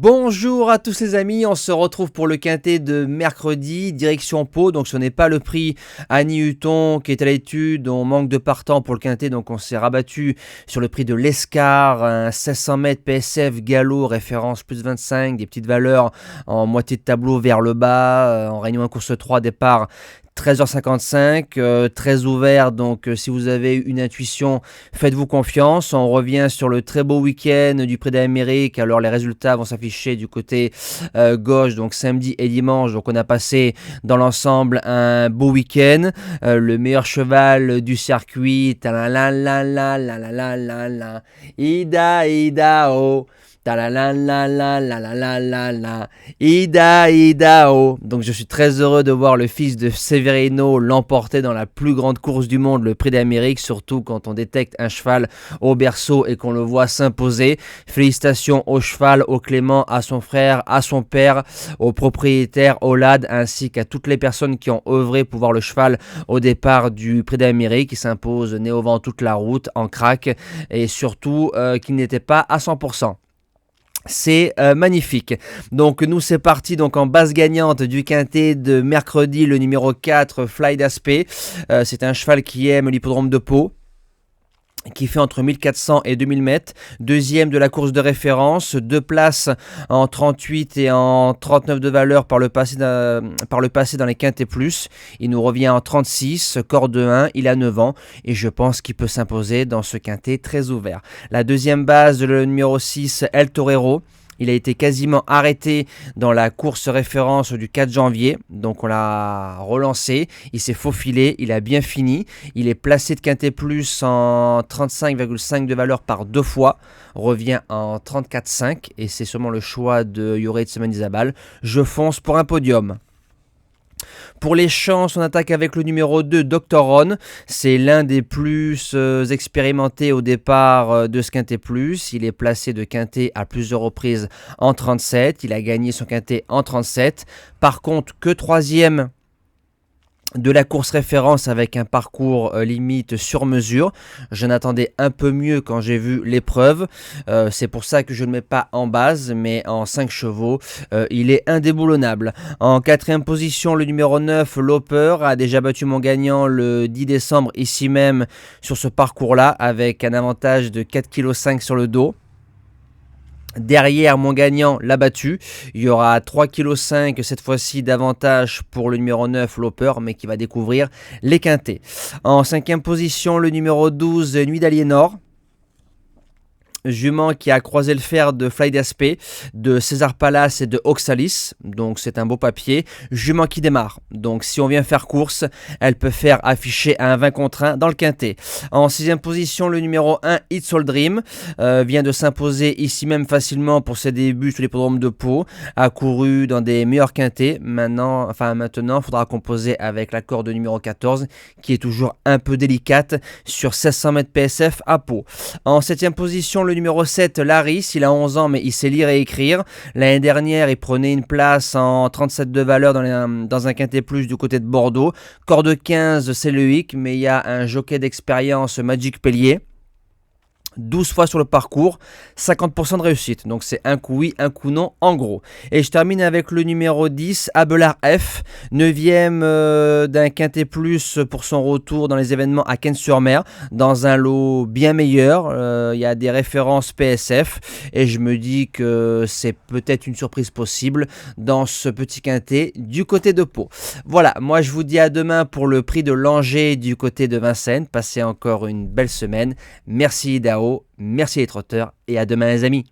Bonjour à tous les amis, on se retrouve pour le quintet de mercredi, direction Pau. Donc ce n'est pas le prix Annie Hutton qui est à l'étude, on manque de partants pour le quintet, donc on s'est rabattu sur le prix de l'Escar, un 1600 mètres PSF galop, référence plus 25, des petites valeurs en moitié de tableau vers le bas, en réunion 1 course 3, départ 13h55, très ouvert, donc si vous avez une intuition, faites-vous confiance. On revient sur le très beau week-end du Prix d'Amérique, alors les résultats vont s'afficher du côté gauche, donc samedi et dimanche, donc on a passé dans l'ensemble un beau week-end. Le meilleur cheval du circuit, Ida, Ida, oh. Ida, Ida, oh. Donc je suis très heureux de voir le fils de Severino l'emporter dans la plus grande course du monde, le Prix d'Amérique, surtout quand on détecte un cheval au berceau et qu'on le voit s'imposer. Félicitations au cheval, au Clément, à son frère, à son père, au propriétaire, au LAD, ainsi qu'à toutes les personnes qui ont œuvré pour voir le cheval au départ du Prix d'Amérique, qui s'impose nez au vent toute la route, en crack, et surtout qu'il n'était pas à 100%. C'est magnifique. Donc nous c'est parti donc en base gagnante du quintet de mercredi, le numéro 4, Fly d'Aspect. C'est un cheval qui aime l'hippodrome de Pau, qui fait entre 1400 et 2000 mètres, deuxième de la course de référence, 2 places en 38 et en 39 de valeur par le passé dans les quintets plus. Il nous revient en 36, corde 1, il a 9 ans et je pense qu'il peut s'imposer dans ce quintet très ouvert. La deuxième base, le numéro 6, El Torero. Il a été quasiment arrêté dans la course référence du 4 janvier, donc on l'a relancé, il s'est faufilé, il a bien fini, il est placé de quintet plus en 35,5 de valeur par 2 fois, revient en 34,5 et c'est sûrement le choix de Yoré de Semenizabal. Je fonce pour un podium. Pour les chances, on attaque avec le numéro 2, Dr. Ron. C'est l'un des plus expérimentés au départ de ce quintet plus. Il est placé de quintet à plusieurs reprises en 37. Il a gagné son quintet en 37. Par contre, que troisième de la course référence avec un parcours limite sur mesure. Je n'attendais un peu mieux quand j'ai vu l'épreuve. C'est pour ça que je ne le mets pas en base, mais en 5 chevaux, il est indéboulonnable. En quatrième position, le numéro 9, Loper, a déjà battu mon gagnant le 10 décembre ici même sur ce parcours-là, avec un avantage de 4,5 kg sur le dos. Derrière, mon gagnant l'a battu. Il y aura 3,5 kg cette fois-ci d'avantage pour le numéro 9, Loper, mais qui va découvrir les quintets. En cinquième position, le numéro 12, Nuit d'Aliénor. Jument qui a croisé le fer de Fly d'Aspect, de César Palace et de Oxalis, donc c'est un beau papier. Jument qui démarre, donc si on vient faire course, elle peut faire afficher un 20 contre 1 dans le quintet. En sixième position, le numéro 1, It's All Dream, vient de s'imposer ici même facilement pour ses débuts sur l'hippodrome de Pau, a couru dans des meilleurs quintets. Maintenant, il faudra composer avec la corde numéro 14, qui est toujours un peu délicate, sur 1600 mètres PSF à Pau. En septième position, le numéro 7, Laris, il a 11 ans mais il sait lire et écrire. L'année dernière, il prenait une place en 37 de valeur dans un quintet plus du côté de Bordeaux. Corde 15, c'est le hic, mais il y a un jockey d'expérience, Magic Pellier. 12 fois sur le parcours, 50% de réussite. Donc c'est un coup oui, un coup non en gros. Et je termine avec le numéro 10, Abelard F, 9e d'un quintet plus pour son retour dans les événements à Cannes-sur-Mer, dans un lot bien meilleur. Il y a des références PSF et je me dis que c'est peut-être une surprise possible dans ce petit quintet du côté de Pau. Voilà, moi je vous dis à demain pour le prix de Langeais du côté de Vincennes. Passez encore une belle semaine. Merci Dao. Merci les trotteurs et à demain les amis.